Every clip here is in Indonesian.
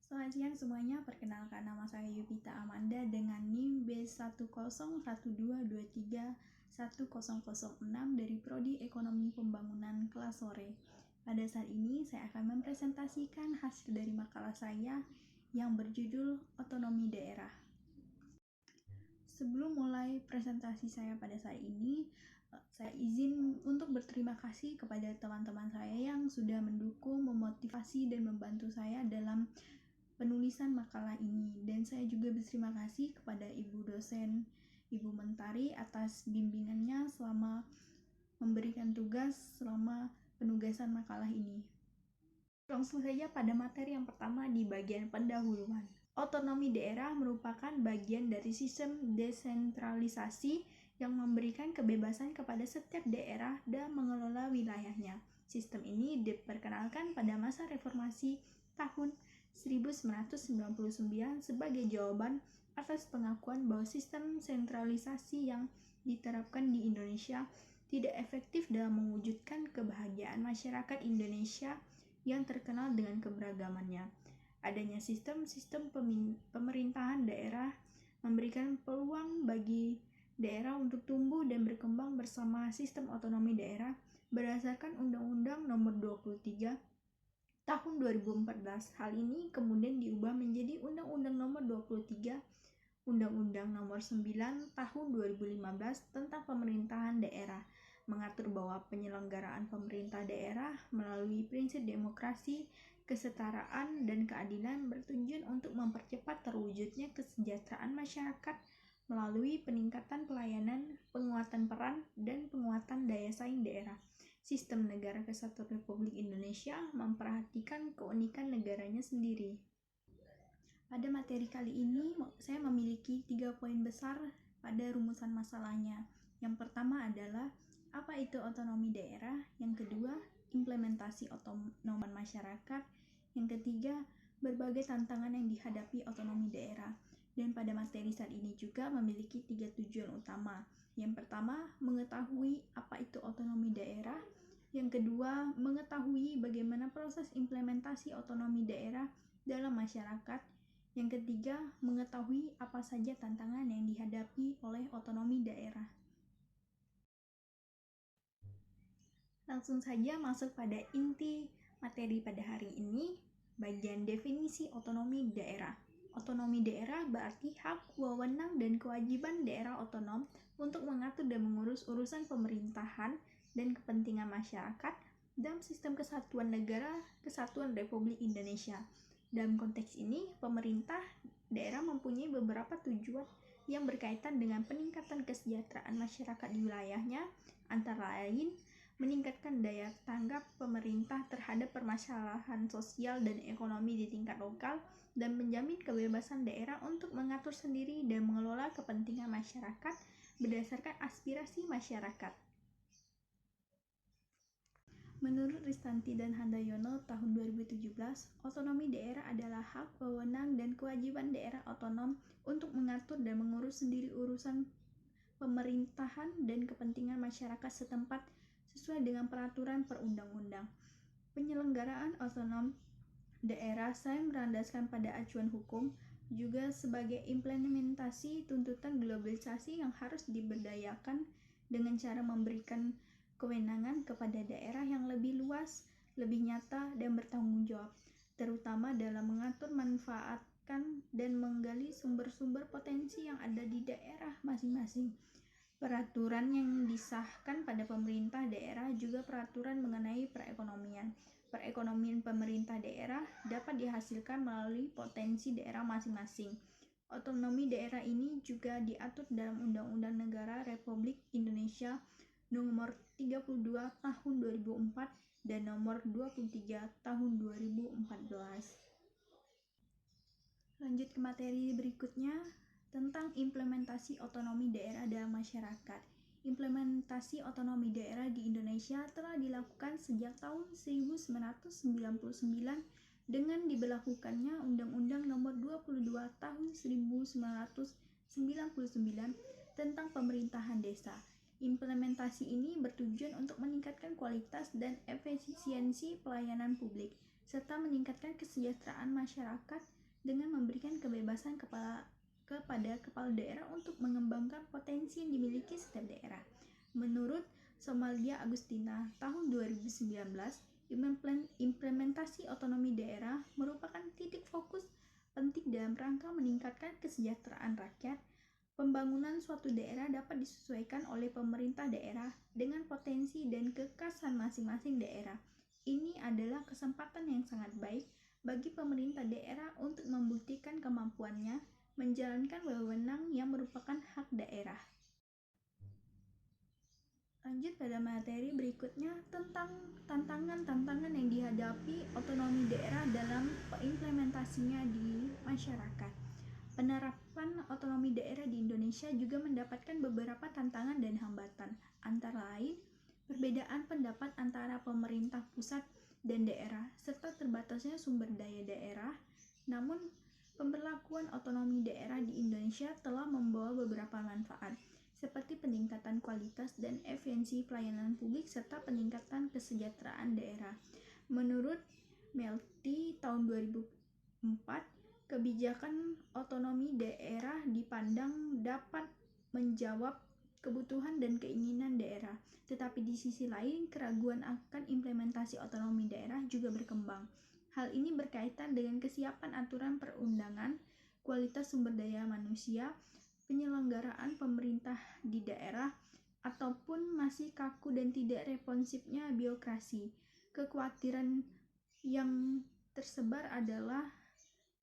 Selamat siang semuanya, perkenalkan nama saya Yupita Amanda dengan NIM B101231006106 dari Prodi Ekonomi Pembangunan kelas sore. Pada saat ini saya akan mempresentasikan hasil dari makalah saya yang berjudul Otonomi Daerah. Sebelum mulai presentasi saya pada saat ini, saya izin untuk berterima kasih kepada teman-teman saya yang sudah mendukung, memotivasi, dan membantu saya dalam penulisan makalah ini. Dan saya juga berterima kasih kepada Ibu dosen, Ibu Mentari atas bimbingannya selama memberikan tugas selama penugasan makalah ini. Langsung saja pada materi yang pertama di bagian pendahuluan. Otonomi daerah merupakan bagian dari sistem desentralisasi yang memberikan kebebasan kepada setiap daerah dalam mengelola wilayahnya. Sistem ini diperkenalkan pada masa reformasi tahun 1999 sebagai jawaban atas pengakuan bahwa sistem sentralisasi yang diterapkan di Indonesia tidak efektif dalam mewujudkan kebahagiaan masyarakat Indonesia yang terkenal dengan keberagamannya. Adanya sistem-sistem pemerintahan daerah memberikan peluang bagi daerah untuk tumbuh dan berkembang bersama sistem otonomi daerah berdasarkan Undang-Undang Nomor 23 Tahun 2014. Hal ini kemudian diubah menjadi Undang-Undang Nomor 23 Undang-Undang Nomor 9 Tahun 2015 tentang Pemerintahan Daerah, mengatur bahwa penyelenggaraan pemerintah daerah melalui prinsip demokrasi, kesetaraan, dan keadilan bertujuan untuk mempercepat terwujudnya kesejahteraan masyarakat melalui peningkatan pelayanan, penguatan peran, dan penguatan daya saing daerah. Sistem Negara Kesatuan Republik Indonesia memperhatikan keunikan negaranya sendiri. Pada materi kali ini, saya memiliki 3 poin besar pada rumusan masalahnya. Yang pertama adalah apa itu otonomi daerah, yang kedua implementasi otonomi masyarakat, yang ketiga berbagai tantangan yang dihadapi otonomi daerah. Dan pada materi saat ini juga memiliki 3 tujuan utama. Yang pertama, mengetahui apa itu otonomi daerah. Yang kedua, mengetahui bagaimana proses implementasi otonomi daerah dalam masyarakat. Yang ketiga, mengetahui apa saja tantangan yang dihadapi oleh otonomi daerah. Langsung saja masuk pada inti materi pada hari ini, bagian definisi otonomi daerah. Otonomi daerah berarti hak, wewenang, dan kewajiban daerah otonom untuk mengatur dan mengurus urusan pemerintahan dan kepentingan masyarakat dalam sistem kesatuan negara Kesatuan Republik Indonesia. Dalam konteks ini, pemerintah daerah mempunyai beberapa tujuan yang berkaitan dengan peningkatan kesejahteraan masyarakat di wilayahnya, antara lain meningkatkan daya tanggap pemerintah terhadap permasalahan sosial dan ekonomi di tingkat lokal, dan menjamin kebebasan daerah untuk mengatur sendiri dan mengelola kepentingan masyarakat berdasarkan aspirasi masyarakat. Menurut Ristanti dan Handayono tahun 2017, otonomi daerah adalah hak, wewenang, dan kewajiban daerah otonom untuk mengatur dan mengurus sendiri urusan pemerintahan dan kepentingan masyarakat setempat sesuai dengan peraturan perundang-undang. Penyelenggaraan otonom daerah selain berlandaskan pada acuan hukum, juga sebagai implementasi tuntutan globalisasi yang harus diberdayakan dengan cara memberikan kewenangan kepada daerah yang lebih luas, lebih nyata, dan bertanggung jawab, terutama dalam mengatur, manfaatkan, dan menggali sumber-sumber potensi yang ada di daerah masing-masing. Peraturan yang disahkan pada pemerintah daerah juga peraturan mengenai perekonomian. Perekonomian pemerintah daerah dapat dihasilkan melalui potensi daerah masing-masing. Otonomi daerah ini juga diatur dalam Undang-Undang Negara Republik Indonesia Nomor 32 Tahun 2004 dan Nomor 23 Tahun 2014. Lanjut ke materi berikutnya tentang implementasi otonomi daerah dalam masyarakat. Implementasi otonomi daerah di Indonesia telah dilakukan sejak tahun 1999 dengan diberlakukannya Undang-Undang Nomor 22 Tahun 1999 tentang Pemerintahan Desa. Implementasi ini bertujuan untuk meningkatkan kualitas dan efisiensi pelayanan publik, serta meningkatkan kesejahteraan masyarakat dengan memberikan kebebasan kepada kepala daerah untuk mengembangkan potensi yang dimiliki setiap daerah. Menurut Somalia Agustina tahun 2019, implementasi otonomi daerah merupakan titik fokus penting dalam rangka meningkatkan kesejahteraan rakyat. Pembangunan suatu daerah dapat disesuaikan oleh pemerintah daerah dengan potensi dan kekhasan masing-masing daerah. Ini adalah kesempatan yang sangat baik bagi pemerintah daerah untuk membuktikan kemampuannya menjalankan wewenang yang merupakan hak daerah. Lanjut pada materi berikutnya tentang tantangan-tantangan yang dihadapi otonomi daerah dalam implementasinya di masyarakat. Penerapan otonomi daerah di Indonesia juga mendapatkan beberapa tantangan dan hambatan, antara lain perbedaan pendapat antara pemerintah pusat dan daerah, serta terbatasnya sumber daya daerah. Namun, pemberlakuan otonomi daerah di Indonesia telah membawa beberapa manfaat, seperti peningkatan kualitas dan efisiensi pelayanan publik serta peningkatan kesejahteraan daerah. Menurut Melty tahun 2004, kebijakan otonomi daerah dipandang dapat menjawab kebutuhan dan keinginan daerah, tetapi di sisi lain keraguan akan implementasi otonomi daerah juga berkembang. Hal ini berkaitan dengan kesiapan aturan perundangan, kualitas sumber daya manusia, penyelenggaraan pemerintah di daerah, ataupun masih kaku dan tidak responsifnya birokrasi. Kekhawatiran yang tersebar adalah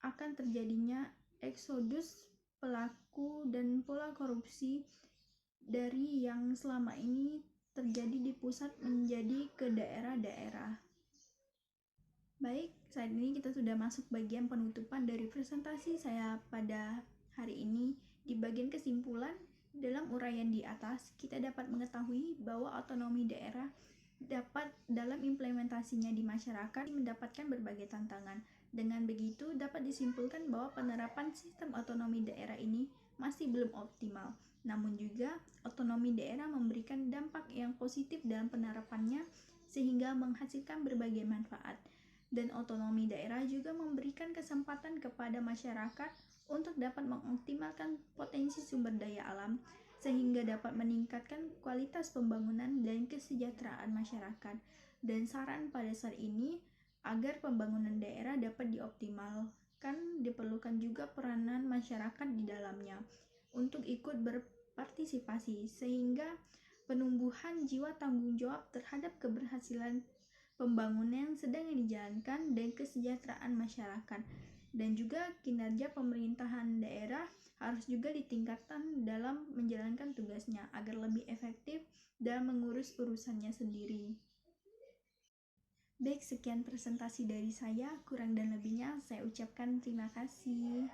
akan terjadinya eksodus pelaku dan pola korupsi dari yang selama ini terjadi di pusat menjadi ke daerah-daerah. Baik, saat ini kita sudah masuk bagian penutupan dari presentasi saya pada hari ini. Di bagian kesimpulan, dalam uraian di atas, kita dapat mengetahui bahwa otonomi daerah dapat dalam implementasinya di masyarakat mendapatkan berbagai tantangan. Dengan begitu, dapat disimpulkan bahwa penerapan sistem otonomi daerah ini masih belum optimal. Namun juga, otonomi daerah memberikan dampak yang positif dalam penerapannya sehingga menghasilkan berbagai manfaat. Dan otonomi daerah juga memberikan kesempatan kepada masyarakat untuk dapat mengoptimalkan potensi sumber daya alam sehingga dapat meningkatkan kualitas pembangunan dan kesejahteraan masyarakat. Dan saran pada saat ini, agar pembangunan daerah dapat dioptimalkan, diperlukan juga peranan masyarakat di dalamnya untuk ikut berpartisipasi sehingga penumbuhan jiwa tanggung jawab terhadap keberhasilan pembangunan yang sedang dijalankan dan kesejahteraan masyarakat. Dan juga kinerja pemerintahan daerah harus juga ditingkatkan dalam menjalankan tugasnya agar lebih efektif dalam mengurus urusannya sendiri. Baik, sekian presentasi dari saya. Kurang dan lebihnya saya ucapkan terima kasih.